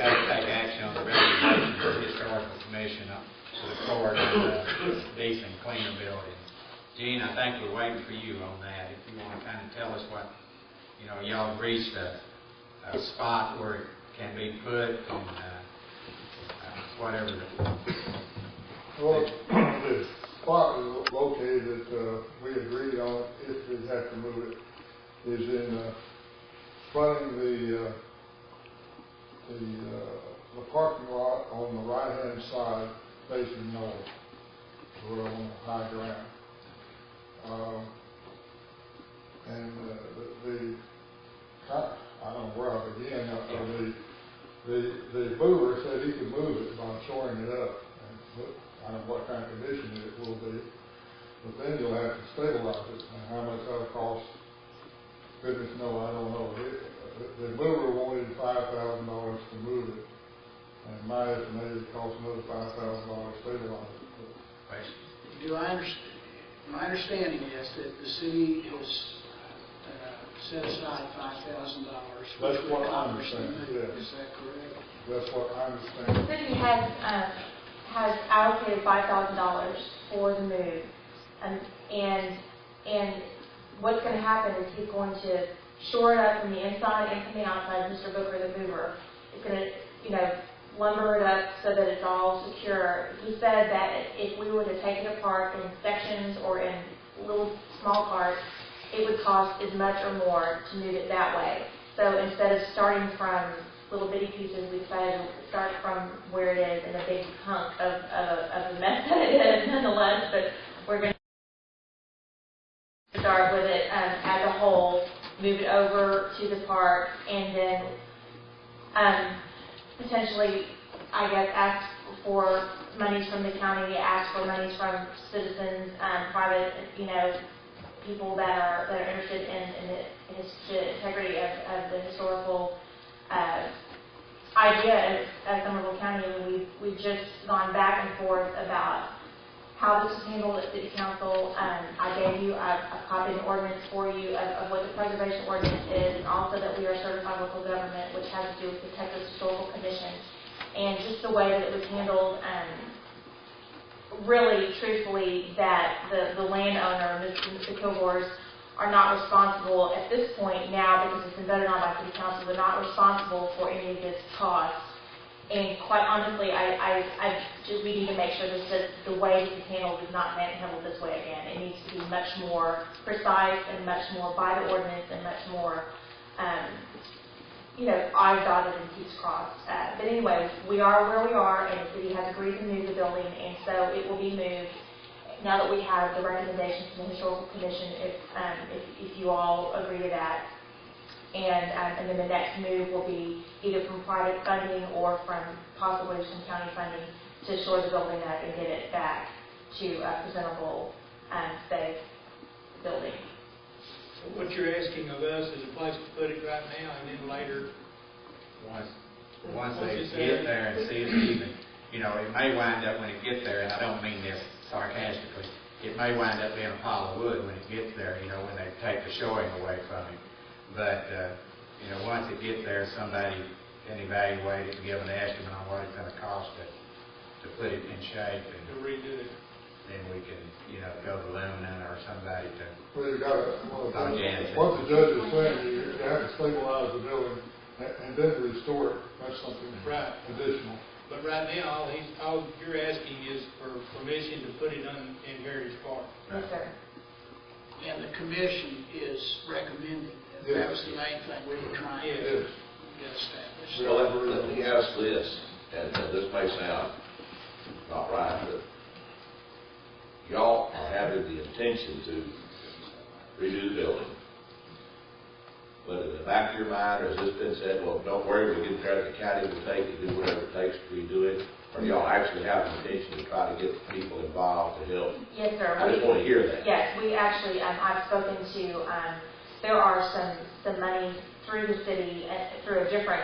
discuss and take action on the recommendation of the Historical Commission to the court on decent, cleaner building. Gene, I think we're waiting for you on that. If you want to kind of tell us what, y'all have reached a spot where it can be put and whatever. Well, the spot is located that we agreed on, if we have to move it, is in fronting the parking lot on the right-hand side facing north. We're on high ground. I don't know where I begin. The mover said he could move it by shoring it up. I don't know what kind of condition it will be, but then you'll have to stabilize it. And how much that'll cost, goodness knows, I don't know. The mover wanted $5,000 to move it, and my estimate it cost another $5,000 to stabilize it. Do I understand? My understanding is that the city has set aside $5,000. That's what I understand. Yes. Is that correct? That's what I understand. The city has allocated $5,000 for the move, and what's going to happen is he's going to shore it up from the inside and from the outside. Mr. Booker, the mover, is going to, lumber it up so that it's all secure. He said that if we were to take it apart in sections or in little small parts, it would cost as much or more to move it that way. So instead of starting from little bitty pieces, we decided to start from where it is in a big hunk of a mess that it is nonetheless, but we're going to start with it as a whole, move it over to the park, and then potentially, I guess, ask for monies from the county, ask for monies from citizens, private, people that are interested in the integrity of the historical idea of Somervell County. We've just gone back and forth about how this is handled at City Council. I gave you a copy of the ordinance for you of what the preservation ordinance is, and also that we are certified local government, which has to do with the Texas Historical Commission, and just the way that it was handled. Really, truthfully, that the landowner, Mr. Kilgore's, are not responsible at this point now, because it's been voted on by City Council. They're not responsible for any of this cost. And quite honestly, we need to make sure that the way this is handled is not handled this way again. It needs to be much more precise and much more by the ordinance and much more, I's dotted and T's crossed. But anyway, we are where we are, and the city has agreed to move the building, and so it will be moved now that we have the recommendations from the Historical Commission, if you all agree to that. And then the next move will be either from private funding or from possibly some county funding to shore the building up and get it back to a presentable, safe building. What you're asking of us is a place to put it right now, and then later, once they get there and see it even, it may wind up when it gets there, and I don't mean this sarcastically, it may wind up being a pile of wood when it gets there, when they take the shoring away from it. But, once it gets there, somebody can evaluate it and give an estimate on what it's going to cost to put it in shape. And to redo it. Then we can, go to Lumen or somebody to... Well, what the judge is saying, you have to stabilize the building and then restore it. That's something additional. But right now, all you're asking is for permission to put it in Heritage Park. Yes, sir. And the commission is recommending that. Yes. That was the main thing we were trying to get established. Well, let me ask this, and this may sound not right, but y'all are having the intention to redo the building. But in the back of your mind, or has this been said, well, don't worry, we'll get there, the county will take it, do whatever it takes to redo it? Or y'all actually have the intention to try to get people involved to help? Yes, sir. I just want to hear that. Yes, we actually, I've spoken to, there are some money through the city, through a different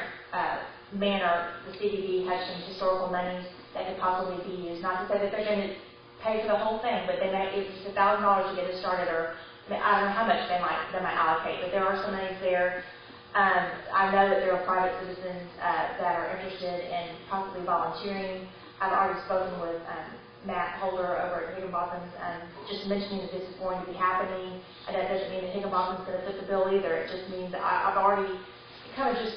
manner. The CDB has some historical monies that could possibly be used. Not to say that they're going to pay for the whole thing, but they may, it's just $1,000 to get it started, or I don't know how much they might allocate, but there are some monies there. I know that there are private citizens that are interested in possibly volunteering. I've already spoken with Matt Holder over at Higginbotham's, just mentioning that this is going to be happening. And that doesn't mean that Higginbotham's going to fit the bill either. It just means that I've already kind of just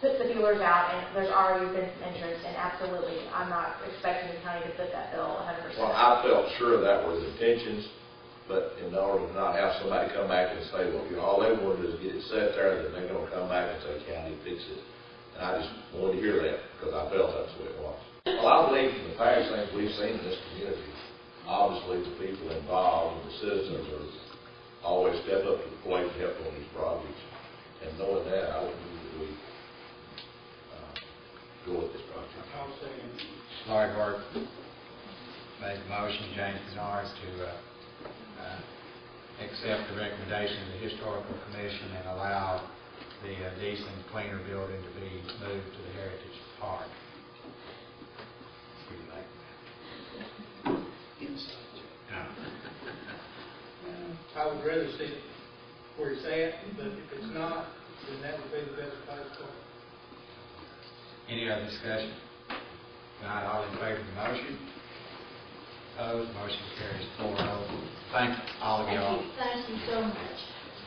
put the feelers out, and there's already been some interest. And absolutely, I'm not expecting the county to fit that bill 100%. Well, I felt sure that was intentions, but in order to not have somebody come back and say, well, you know, all they want to do is get it set there, then they're going to come back and say, county, fix it. And I just wanted to hear that, because I felt that's the way it was. Well, I believe in the past things we've seen in this community, obviously the people involved and the citizens are always step up to the plate and help on these projects. And knowing that, I would move that we go with this project. I'll second. Lloyd Burke made the motion, James Bernard, to accept the recommendation of the Historical Commission and allow the decent cleaner building to be moved to the Heritage Park. What do you think? I would rather see it where it's at, but if it's not, then that would be the best place for it. Any other discussion? Not all in favor of the motion? Opposed? Motion carries 4-0. Thank all of y'all. Thank you so much.